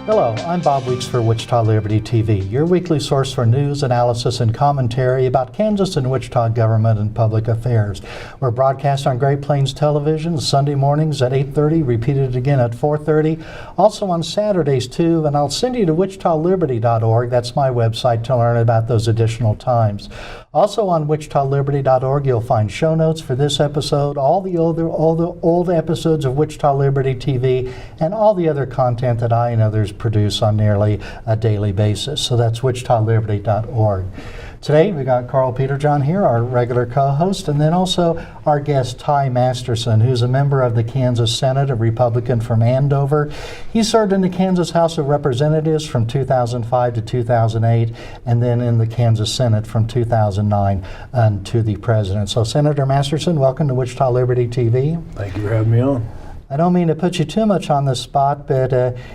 Hello, I'm Bob Weeks for Wichita Liberty TV, your weekly source for news, analysis, and commentary about Kansas and Wichita government and public affairs. We're broadcast on Great Plains Television Sunday mornings at 8:30, repeated again at 4:30, also on Saturdays too, and I'll send you to wichitaliberty.org. That's my website to learn about those additional times. Also on wichitaliberty.org, you'll find show notes for this episode, all the old episodes of Wichita Liberty TV, and all the other content that I and others produce on nearly a daily basis. So that's wichitaliberty.org. Today we got Karl Peterjohn here, our regular co-host, and then also our guest Ty Masterson, who's a member of the Kansas Senate, a Republican from Andover. He served in the Kansas House of Representatives from 2005 to 2008, and then in the Kansas Senate from 2009 to the president. So Senator Masterson, welcome to Wichita Liberty TV. Thank you for having me on. I don't mean to put you too much on the spot, but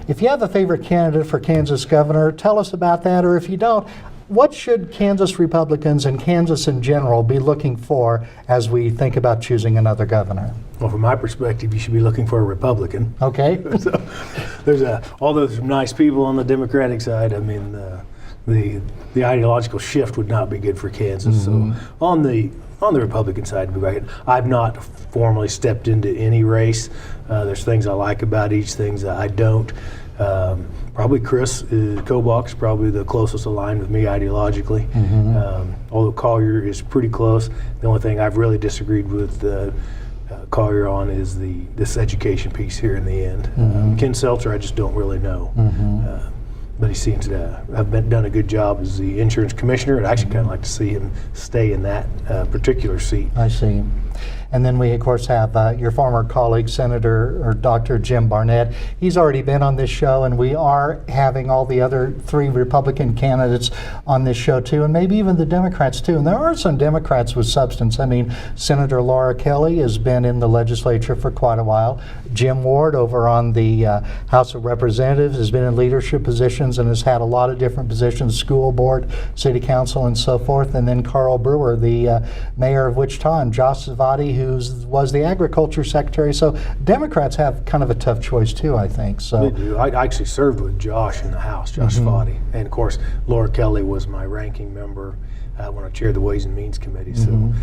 if you have a favorite candidate for Kansas governor, tell us about that, or if you don't, what should Kansas Republicans and Kansas in general be looking for as we think about choosing another governor? Well, from my perspective, you should be looking for a Republican. Okay. So, although there's some nice people on the Democratic side, I mean, the ideological shift would not be good for Kansas. Mm-hmm. So on the Republican side, I've not formally stepped into any race. There's things I like about each, things that I don't. Probably Chris Kobach's probably the closest aligned with me ideologically. Mm-hmm. Although Collier is pretty close. The only thing I've really disagreed with Collier on is this education piece here in the end. Mm-hmm. Ken Seltzer, I just don't really know. Mm-hmm. But he seems to have done a good job as the insurance commissioner. I'd actually kind of like to see him stay in that particular seat. I see. And then we, of course, have your former colleague, Senator or Dr. Jim Barnett. He's already been on this show, and we are having all the other three Republican candidates on this show, too, and maybe even the Democrats, too. And there are some Democrats with substance. I mean, Senator Laura Kelly has been in the legislature for quite a while. Jim Ward over on the House of Representatives has been in leadership positions and has had a lot of different positions, school board, city council, and so forth. And then Carl Brewer, the mayor of Wichita, and Josh Zavadi, who was the agriculture secretary. So Democrats have kind of a tough choice too, I think. So they do. I actually served with Josh in the House, Josh Zavadi, and of course Laura Kelly was my ranking member when I chaired the Ways and Means Committee. So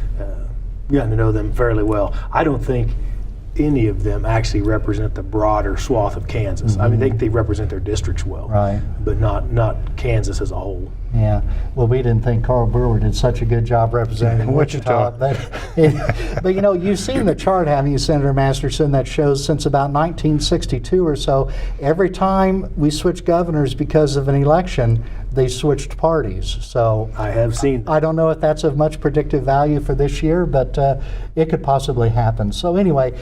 gotten to know them fairly well. I don't think any of them actually represent the broader swath of Kansas. I mean, they represent their districts well, right, but not Kansas as a whole. Yeah. Well, we didn't think Carl Brewer did such a good job representing Wichita. But you know, you've seen the chart, haven't you, Senator Masterson, that shows since about 1962 or so, every time we switch governors because of an election, they switched parties. So I have seen that. I don't know if that's of much predictive value for this year, but it could possibly happen. So anyway,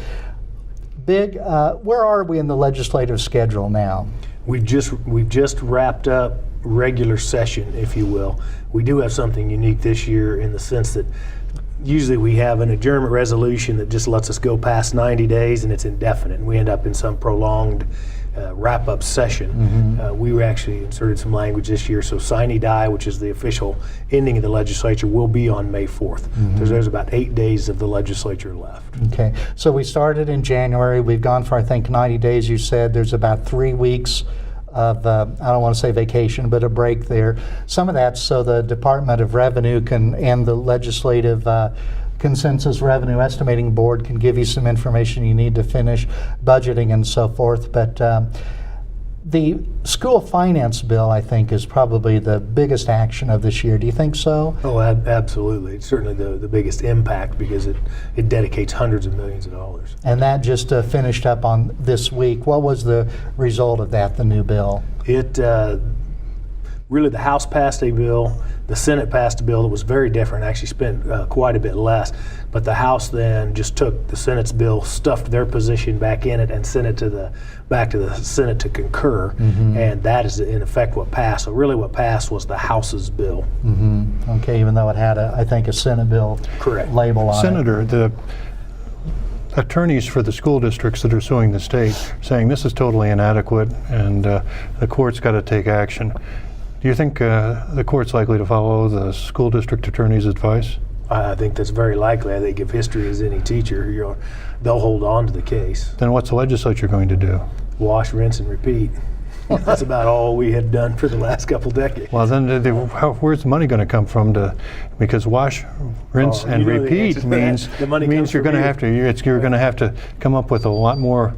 where are we in the legislative schedule now? We've just wrapped up regular session, if you will. We do have something unique this year in the sense that usually we have an adjournment resolution that just lets us go past 90 days and it's indefinite, and we end up in some prolonged wrap-up session. We actually inserted some language this year, so sine die, which is the official ending of the legislature, will be on May 4th. So there's about 8 days of the legislature left. Okay, so we started in January. We've gone for, I think, 90 days, you said. There's about 3 weeks of, I don't want to say vacation, but a break there. Some of that's so the Department of Revenue and the Legislative Consensus Revenue Estimating Board can give you some information you need to finish budgeting and so forth. But the school finance bill, I think, is probably the biggest action of this year. Do you think so? Oh, absolutely. It's certainly the biggest impact because it dedicates hundreds of millions of dollars. And that just finished up on this week. What was the result of that, the new bill? Really, the House passed a bill, the Senate passed a bill that was very different, actually spent quite a bit less, but the House then just took the Senate's bill, stuffed their position back in it, and sent it back to the Senate to concur, and that is in effect what passed. So really what passed was the House's bill. Okay, even though it had, I think, a Senate bill label on it. Senator, the attorneys for the school districts that are suing the state saying this is totally inadequate and the court's got to take action. Do you think the court's likely to follow the school district attorney's advice? I think that's very likely. I think if history is any teacher, they'll hold on to the case. Then what's the legislature going to do? Wash, rinse, and repeat. That's about all we had done for the last couple decades. Well, then where's the money going to come from? Because wash, rinse, and you know the answer repeat to that. means The money comes you're from going to you. have to you're going to have to come up with a lot more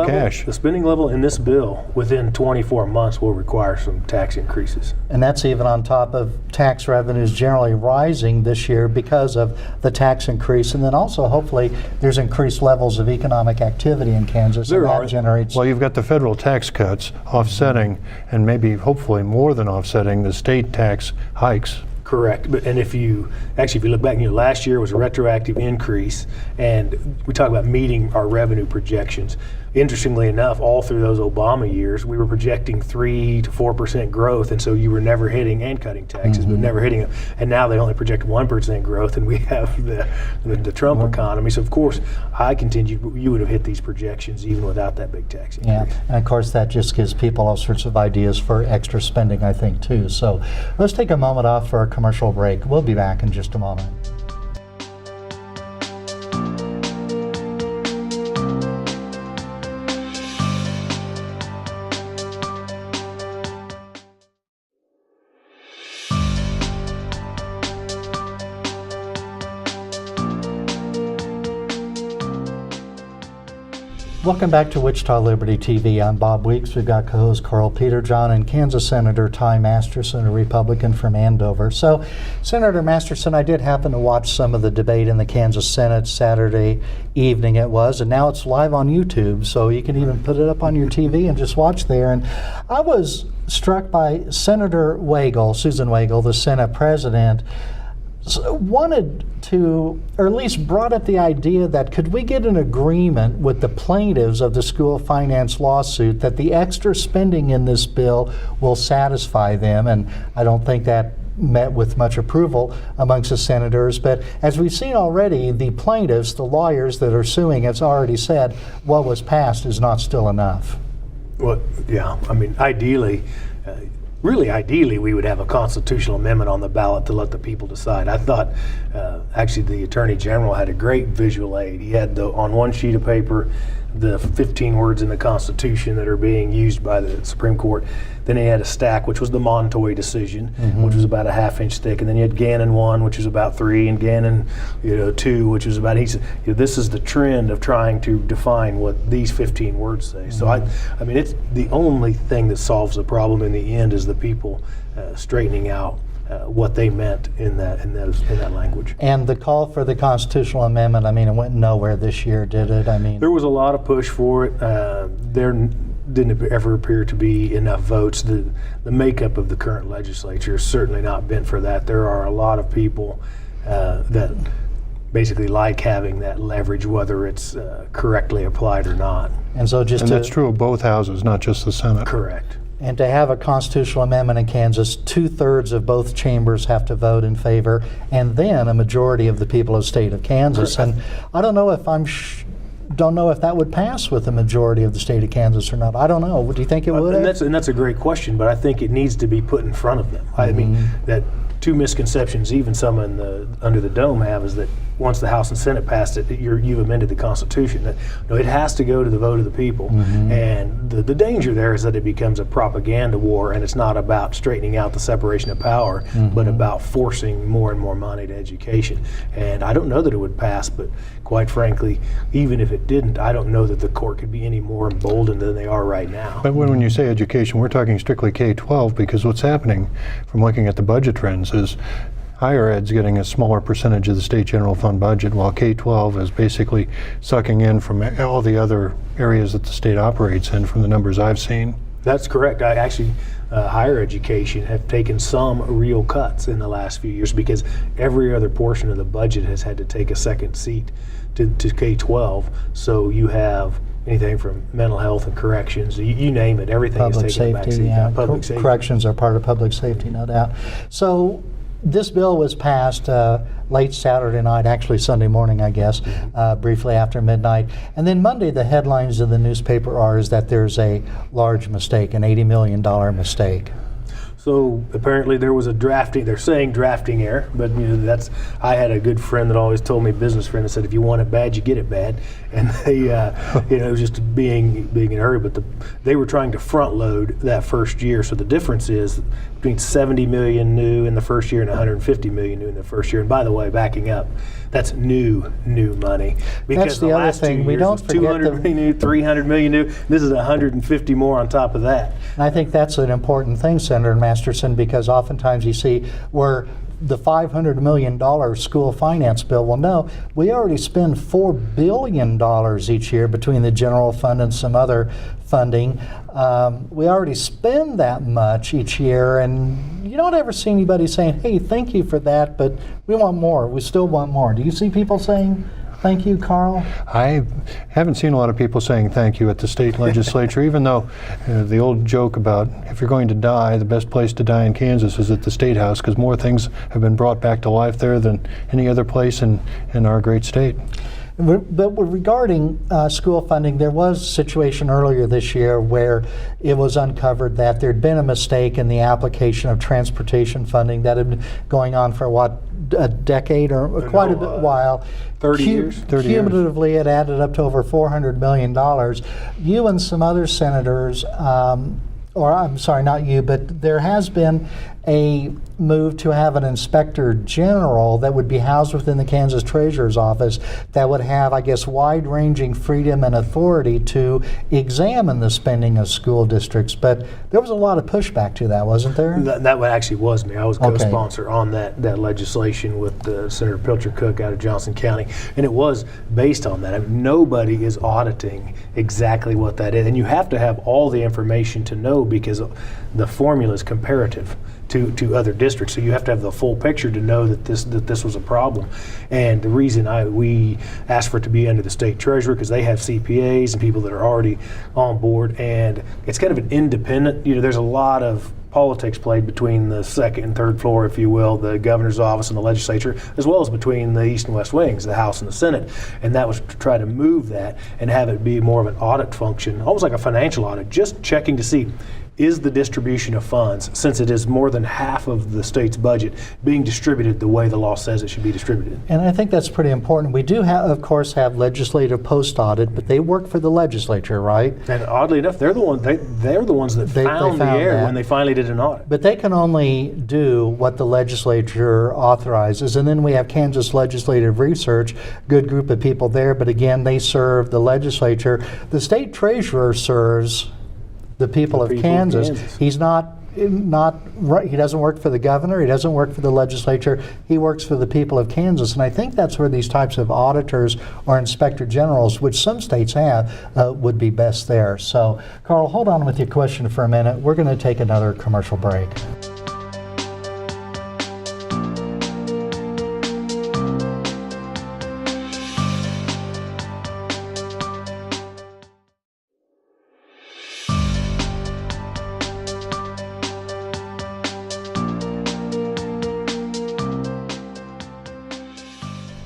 cash. The spending level in this bill within 24 months will require some tax increases. And that's even on top of tax revenues generally rising this year because of the tax increase. And then also, hopefully, there's increased levels of economic activity in Kansas. There and that are. generates. Well, you've got the federal tax cuts offsetting, and maybe hopefully more than offsetting the state tax hikes. Correct. And if you look back, last year was a retroactive increase, and we talk about meeting our revenue projections. Interestingly enough, all through those Obama years, we were projecting 3 to 4% growth, and so you were never hitting and cutting taxes, but never hitting it. And now they only project 1% growth, and we have the Trump economy. So of course, I contend you would have hit these projections even without that big tax increase. Yeah, and of course that just gives people all sorts of ideas for extra spending, I think, too. So let's take a moment off for a commercial break. We'll be back in just a moment. Welcome back to Wichita Liberty TV. I'm Bob Weeks. We've got co-host Karl Peterjohn and Kansas Senator Ty Masterson, a Republican from Andover. So, Senator Masterson, I did happen to watch some of the debate in the Kansas Senate Saturday evening it was, and now it's live on YouTube, so you can even put it up on your TV and just watch there. And I was struck by Senator Wagle, Susan Wagle, the Senate President, wanted to, or at least brought up the idea that could we get an agreement with the plaintiffs of the school finance lawsuit that the extra spending in this bill will satisfy them, and I don't think that met with much approval amongst the senators. But as we've seen already, the plaintiffs, the lawyers that are suing, has already said what was passed is not still enough. Well, yeah, I mean, ideally, we would have a constitutional amendment on the ballot to let the people decide. I thought, actually, the Attorney General had a great visual aid. He had on one sheet of paper the 15 words in the Constitution that are being used by the Supreme Court. Then he had a stack, which was the Montoy decision, which was about a half-inch thick. And then you had Gannon 1, which was about 3, and Gannon 2, which was about, he said, this is the trend of trying to define what these 15 words say. So I mean, it's the only thing that solves the problem in the end is the people straightening out what they meant in that language. And the call for the constitutional amendment, I mean, it went nowhere this year, did it? I mean, there was a lot of push for it. There didn't ever appear to be enough votes. The makeup of the current legislature is certainly not bent for that. There are a lot of people that basically like having that leverage, whether it's correctly applied or not. And so just and that's true of both houses, not just the Senate. Correct. And to have a constitutional amendment in Kansas, 2/3 of both chambers have to vote in favor, and then a majority of the people of the state of Kansas. Correct. And I don't know if don't know if that would pass with the majority of the state of Kansas or not. I don't know. Do you think it would? And that's a great question, but I think it needs to be put in front of them. I mean, that two misconceptions even some under the dome have is that once the House and Senate passed it, you've amended the Constitution. No, it has to go to the vote of the people. And the danger there is that it becomes a propaganda war, and it's not about straightening out the separation of power, but about forcing more and more money to education. And I don't know that it would pass, but quite frankly, even if it didn't, I don't know that the court could be any more emboldened than they are right now. But when you say education, we're talking strictly K-12, because what's happening from looking at the budget trends is higher ed's getting a smaller percentage of the state general fund budget, while K-12 is basically sucking in from all the other areas that the state operates in, from the numbers I've seen. That's correct. I actually, higher education have taken some real cuts in the last few years because every other portion of the budget has had to take a second seat to K-12. So you have anything from mental health and corrections, you name it, everything is taking a back seat. Yeah. Public safety. Corrections are part of public safety, no doubt. So this bill was passed late Saturday night, actually Sunday morning, I guess, briefly after midnight. And then Monday, the headlines in the newspaper is that there's a large mistake, an $80 million mistake. So apparently there was a they're saying drafting error, but I had a good friend that always told me, business friend, that said if you want it bad, you get it bad. And they, it was just being in a hurry, but they were trying to front load that first year. So the difference is between 70 million new in the first year and 150 million new in the first year. And by the way, backing up, that's new money. Because that's the other thing. We don't forget 200 million new, 300 million new. This is 150 more on top of that. And I think that's an important thing, Senator Masterson, because oftentimes you see where the $500 million school finance bill. Well, no, we already spend $4 billion each year between the general fund and some other funding. We already spend that much each year, and you don't ever see anybody saying, hey, thank you for that, but we want more. We still want more. Do you see people saying, thank you, Karl? I haven't seen a lot of people saying thank you at the state legislature, even though the old joke about if you're going to die, the best place to die in Kansas is at the State House, because more things have been brought back to life there than any other place in our great state. But regarding school funding, there was a situation earlier this year where it was uncovered that there had been a mistake in the application of transportation funding that had been going on for a decade or quite a bit while. 30 years? 30 years. Cumulatively, it added up to over $400 million. You and some other senators, or I'm sorry, not you, but there has been a move to have an inspector general that would be housed within the Kansas Treasurer's office that would have, I guess, wide-ranging freedom and authority to examine the spending of school districts. But there was a lot of pushback to that, wasn't there? That actually was me. I was co-sponsor on that legislation with Senator Pilcher Cook out of Johnson County, and it was based on that. I mean, nobody is auditing exactly what that is, and you have to have all the information to know, because the formula is comparative to other districts. So you have to have the full picture to know that this was a problem. And the reason we asked for it to be under the state treasurer, because they have CPAs and people that are already on board, and it's kind of an independent, there's a lot of politics played between the second and third floor, if you will, the governor's office and the legislature, as well as between the east and west wings, the House and the Senate. And that was to try to move that and have it be more of an audit function, almost like a financial audit, just checking to see, is the distribution of funds, since it is more than half of the state's budget, being distributed the way the law says it should be distributed? And I think that's pretty important. We do, of course, have legislative post-audit, but they work for the legislature, right? And oddly enough, they're the ones that found the error when they finally did an audit. But they can only do what the legislature authorizes. And then we have Kansas Legislative Research, good group of people there, but again, they serve the legislature. The state treasurer serves the people of Kansas. He's not right. He doesn't work for the governor. He doesn't work for the legislature. He works for the people of Kansas. And I think that's where these types of auditors or inspector generals, which some states have, would be best there. So, Karl, hold on with your question for a minute. We're going to take another commercial break.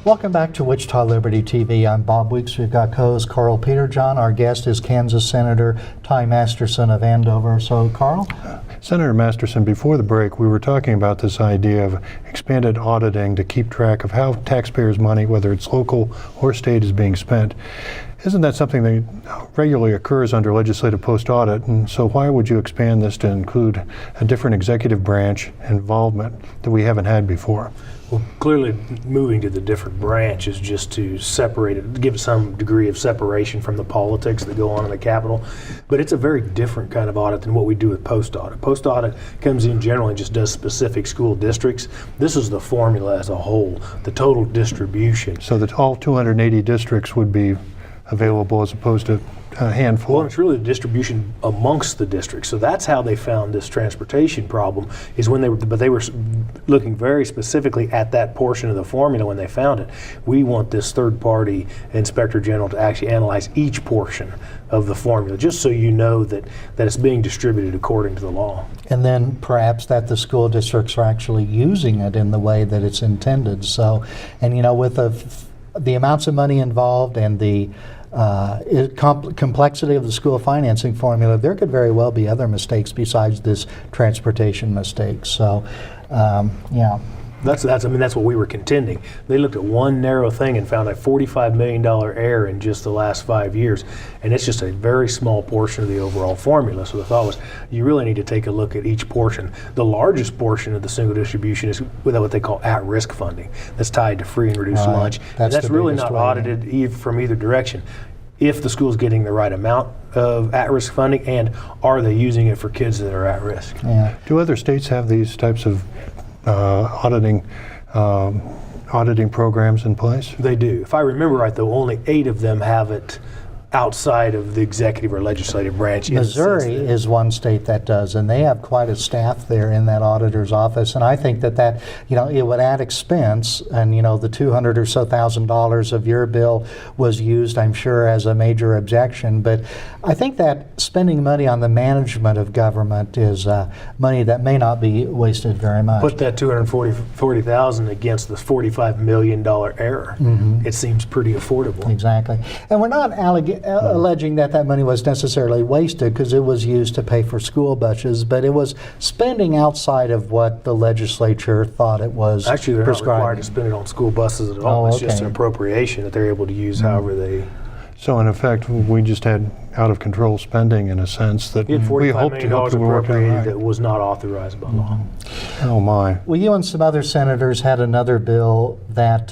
Welcome back to Wichita Liberty TV. I'm Bob Weeks. We've got co-host Karl Peterjohn. Our guest is Kansas Senator Ty Masterson of Andover. So, Karl? Senator Masterson, before the break, we were talking about this idea of expanded auditing to keep track of how taxpayers' money, whether it's local or state, is being spent. Isn't that something that regularly occurs under legislative post-audit? And so why would you expand this to include a different executive branch involvement that we haven't had before? Well, clearly moving to the different branch is just to separate it, give some degree of separation from the politics that go on in the Capitol. But it's a very different kind of audit than what we do with post-audit. Post-audit comes in generally and just does specific school districts. This is the formula as a whole, the total distribution. So that all 280 districts would be available as opposed to a handful. Well, it's really the distribution amongst the districts. So that's how they found this transportation problem, is when they were looking very specifically at that portion of the formula when they found it. We want this third-party inspector general to actually analyze each portion of the formula, just so you know that it's being distributed according to the law. And then perhaps that the school districts are actually using it in the way that it's intended. So, and with the amounts of money involved and the complexity of the school financing formula, there could very well be other mistakes besides this transportation mistake. So, yeah. That's what we were contending. They looked at one narrow thing and found a $45 million error in just the last 5 years, and it's just a very small portion of the overall formula. So the thought was, you really need to take a look at each portion. The largest portion of the single distribution is with what they call at-risk funding. That's tied to free and reduced lunch. And that's really not audited from either direction. If the school's getting the right amount of at-risk funding, and are they using it for kids that are at risk? Yeah. Do other states have these types of auditing programs in place? They do. If I remember right, though, only 8 of them have it outside of the executive or legislative branch. Missouri is one state that does, and they have quite a staff there in that auditor's office. And I think that it would add expense, and the $200,000 or so of your bill was used, I'm sure, as a major objection. But I think that spending money on the management of government is money that may not be wasted very much. Put that $240,000 against the $45 million error. Mm-hmm. It seems pretty affordable. Exactly. And we're not alleging that money was necessarily wasted, because it was used to pay for school buses, but it was spending outside of what the legislature thought it was. Actually, they're not required to spend it on school buses at all. It's just an appropriation that they're able to use however they... So in effect, we just had out-of-control spending in a sense that we hoped to work out that was not authorized by law. Oh my. Well, you and some other senators had another bill that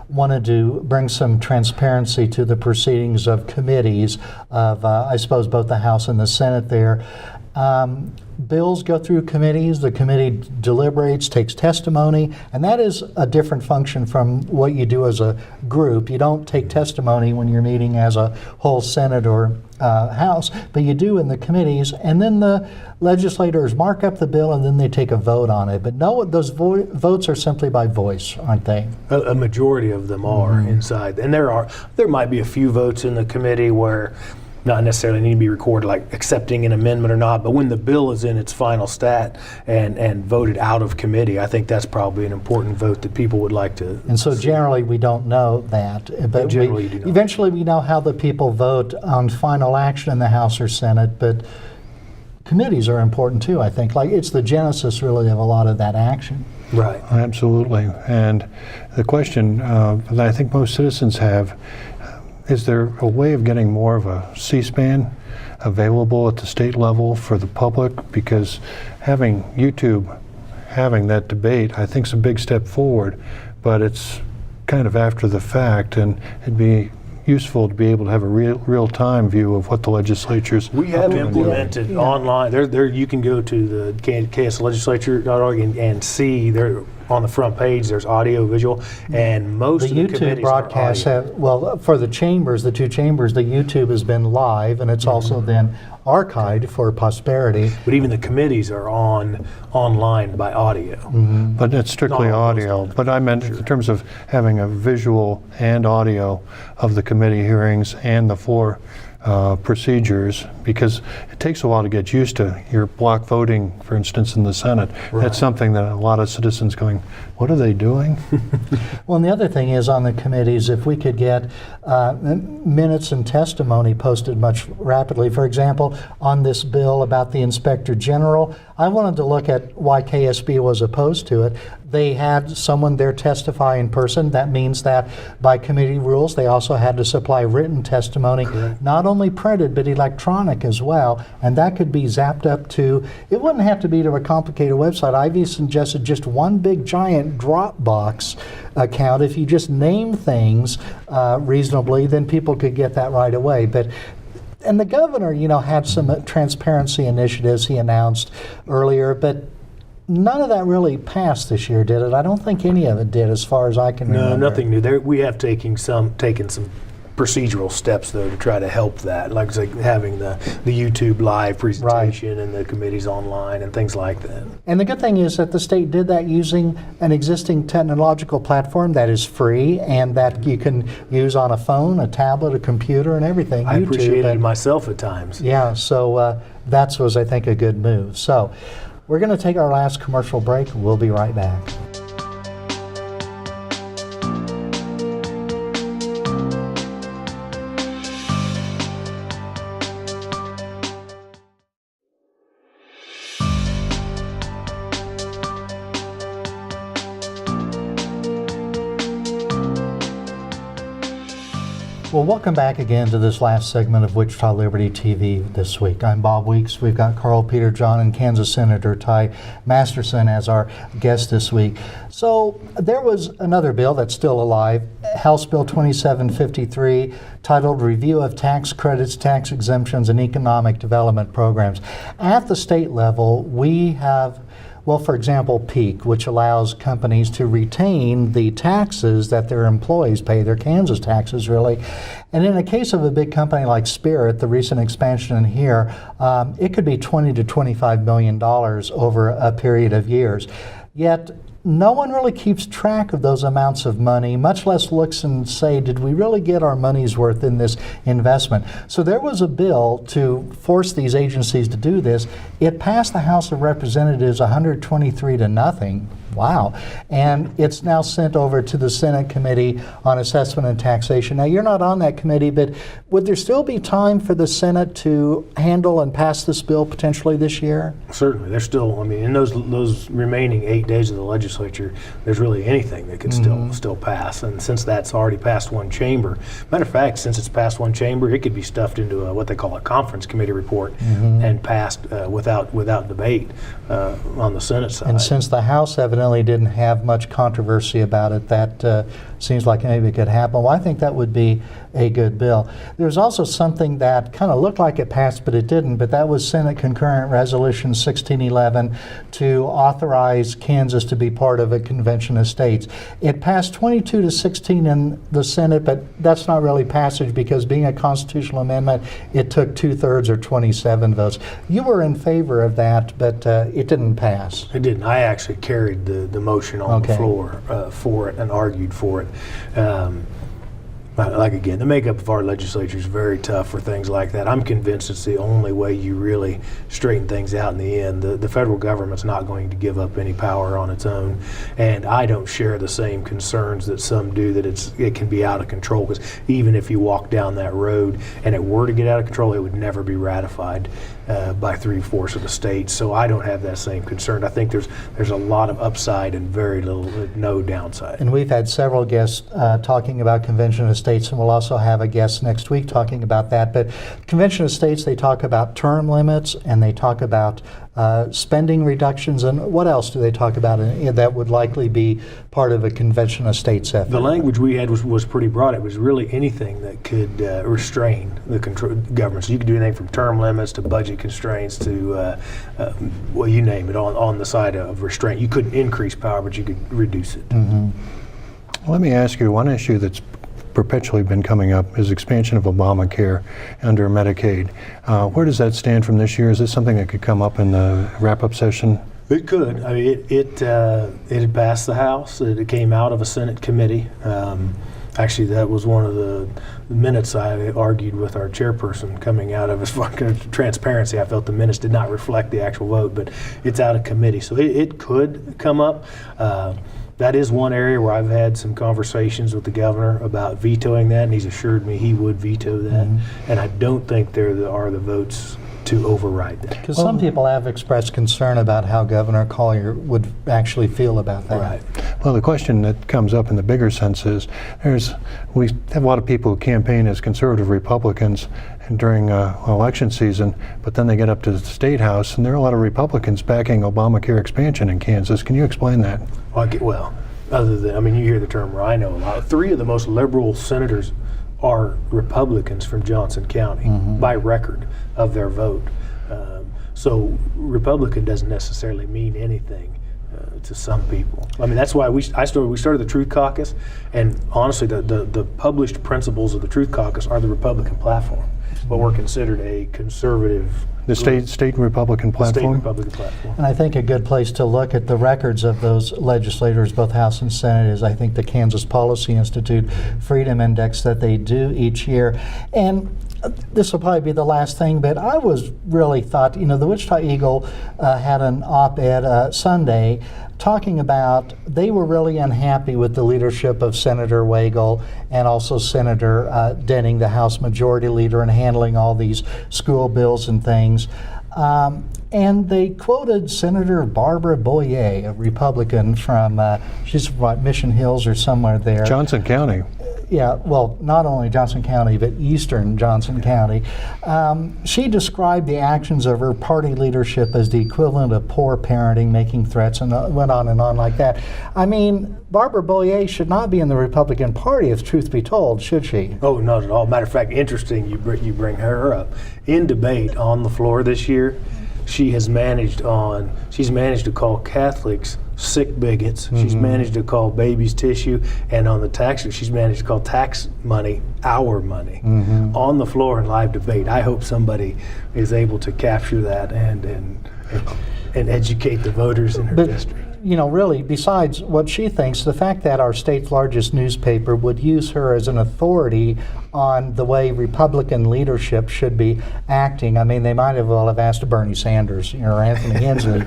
wanted to bring some transparency to the proceedings of committees of, I suppose, both the House and the Senate there. Bills go through committees, the committee deliberates, takes testimony, and that is a different function from what you do as a group. You don't take testimony when you're meeting as a whole Senate or House, but you do in the committees, and then the legislators mark up the bill and then they take a vote on it. But no, those votes are simply by voice, aren't they? A majority of them are inside, and there might be a few votes in the committee where not necessarily need to be recorded, like accepting an amendment or not, but when the bill is in its final stat and voted out of committee, I think that's probably an important vote that people would like to And so see. generally we don't know that, but Generally you do not. Eventually we know how the people vote on final action in the House or Senate, but committees are important too, I think. Like, it's the genesis really of a lot of that action. Right. Absolutely. And the question that I think most citizens have, is there a way of getting more of a C-SPAN available at the state level for the public? Because having YouTube, having that debate, I think is a big step forward, but it's kind of after the fact, and it'd be useful to be able to have a real-time view of what the legislature's We have implemented online. There you can go to the KSLegislature.org and see there on the front page there's audio, visual, and most The of the YouTube committees broadcasts are audio. have, well, for the chambers, the 2 chambers, the YouTube has been live, and it's also been archived for posterity. But even the committees are online by audio. But it's strictly Not all those audio. times. But I meant in terms of having a visual and audio of the committee hearings and the floor procedures, because it takes a while to get used to your block voting, for instance, in the Senate. Right. That's something that a lot of citizens going, what are they doing? Well, and the other thing is on the committees, if we could get minutes and testimony posted much rapidly. For example, on this bill about the Inspector General, I wanted to look at why KSB was opposed to it. They had someone there testify in person. That means that by committee rules, they also had to supply written testimony, not only printed, but electronic as well. And that could be zapped up to, it wouldn't have to be to a complicated website. I've even suggested just one big giant Dropbox account. If you just name things reasonably, then people could get that right away. And the governor, had some transparency initiatives he announced earlier, but none of that really passed this year, did it? I don't think any of it did, as far as I can remember. No, nothing new. We have taken some procedural steps, though, to try to help that, like having the YouTube live presentation and the committees online and things like that. And the good thing is that the state did that using an existing technological platform that is free and that you can use on a phone, a tablet, a computer, and everything. I YouTube, appreciated it and- myself at times. Yeah, so that was, I think, a good move. So we're going to take our last commercial break. We'll be right back. Well, welcome back again to this last segment of Wichita Liberty TV this week. I'm Bob Weeks. We've got Karl Peter John and Kansas Senator Ty Masterson as our guest this week. So there was another bill that's still alive, House Bill 2753, titled Review of Tax Credits, Tax Exemptions, and Economic Development Programs. At the state level, we have, well, for example, PEAK, which allows companies to retain the taxes that their employees pay, their Kansas taxes, really. And in the case of a big company like Spirit, the recent expansion in here, it could be $20 to $25 million over a period of years. Yet, no one really keeps track of those amounts of money, much less looks and say, did we really get our money's worth in this investment? So there was a bill to force these agencies to do this. It passed the House of Representatives 123 to nothing. Wow. And it's now sent over to the Senate Committee on Assessment and Taxation. Now, you're not on that committee, but would there still be time for the Senate to handle and pass this bill potentially this year? Certainly. There's still, I mean, in those remaining 8 days of the legislature, there's really anything that can still pass. And since that's already passed one chamber, matter of fact, since it's passed one chamber, it could be stuffed into what they call a conference committee report and passed without debate on the Senate side. And since the House evidently didn't have much controversy about it, that seems like maybe it could happen. Well, I think that would be a good bill. There's also something that kind of looked like it passed, but it didn't, but that was Senate Concurrent Resolution 1611 to authorize Kansas to be part of a convention of states. It passed 22 to 16 in the Senate, but that's not really passage because being a constitutional amendment, it took 2/3 or 27 votes. You were in favor of that, but it didn't pass. It didn't. I actually carried the motion on the floor for it and argued for it. Like again, the makeup of our legislature is very tough for things like that. I'm convinced it's the only way you really straighten things out in the end. The federal government's not going to give up any power on its own, and I don't share the same concerns that some do that it can be out of control, because even if you walk down that road and it were to get out of control, it would never be ratified by 3/4 of the states. So I don't have that same concern. I think there's a lot of upside and very little, no downside. And we've had several guests talking about Convention of States, and we'll also have a guest next week talking about that. But Convention of States, they talk about term limits, and they talk about spending reductions, and what else do they talk about that would likely be part of a Convention of States effort? The language we had was pretty broad. It was really anything that could restrain the government. So you could do anything from term limits to budget constraints to, well, you name it, on the side of restraint. You couldn't increase power, but you could reduce it. Let me ask you, one issue that's perpetually been coming up is expansion of Obamacare under Medicaid. Where does that stand from this year? Is this something that could come up in the wrap-up session? It could. I mean, it had passed the House. It came out of a Senate committee. Actually, that was one of the minutes I argued with our chairperson coming out of, as far as transparency. I felt the minutes did not reflect the actual vote, but it's out of committee. So it could come up. That is one area where I've had some conversations with the governor about vetoing that, and he's assured me he would veto that. And I don't think there are the votes to override that. Because some people have expressed concern about how Governor Collier would actually feel about that. Right. Well, the question that comes up in the bigger sense is, we have a lot of people who campaign as conservative Republicans during election season, but then they get up to the State House, and there are a lot of Republicans backing Obamacare expansion in Kansas. Can you explain that? Well, other than, I mean, you hear the term rhino a lot. 3 of the most liberal senators are Republicans from Johnson County by record of their vote. So Republican doesn't necessarily mean anything to some people. I mean, that's why we started the Truth Caucus, and honestly, the published principles of the Truth Caucus are the Republican platform, but we're considered a conservative. The state Republican platform? State Republican platform. And I think a good place to look at the records of those legislators, both House and Senate, is I think the Kansas Policy Institute Freedom Index that they do each year. And this will probably be the last thing, but I was really thought, the Wichita Eagle had an op-ed Sunday talking about they were really unhappy with the leadership of Senator Wagle and also Senator Denning, the House Majority Leader, in handling all these school bills and things. And they quoted Senator Barbara Boyer, a Republican from, she's from Mission Hills or somewhere there. Johnson County. Yeah, well, not only Johnson County, but eastern Johnson County. She described the actions of her party leadership as the equivalent of poor parenting, making threats, and went on and on like that. I mean, Barbara Boyer should not be in the Republican Party, if truth be told, should she? Oh, not at all. Matter of fact, interesting you bring her up. In debate on the floor this year, she's managed to call Catholics sick bigots. She's managed to call babies tissue, and on the tax, she's managed to call tax money our money on the floor in live debate. I hope somebody is able to capture that and educate the voters in her district. You know, really, besides what she thinks, the fact that our state's largest newspaper would use her as an authority on the way Republican leadership should be acting. I mean, they might as well have asked Bernie Sanders or Anthony Hensley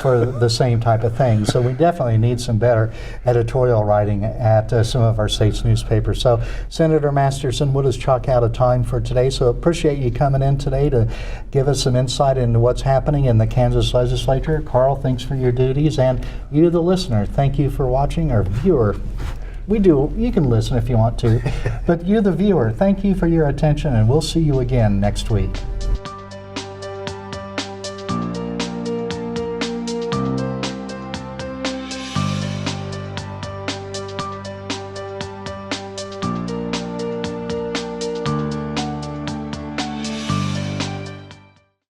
for the same type of thing. So we definitely need some better editorial writing at some of our state's newspapers. So, Senator Masterson, we'll just chalk out a time for today. So appreciate you coming in today to give us some insight into what's happening in the Kansas Legislature. Karl, thanks for your duties. And you, the listener, thank you for watching, or viewer. You can listen if you want to. But you, the viewer, thank you for your attention, and we'll see you again next week.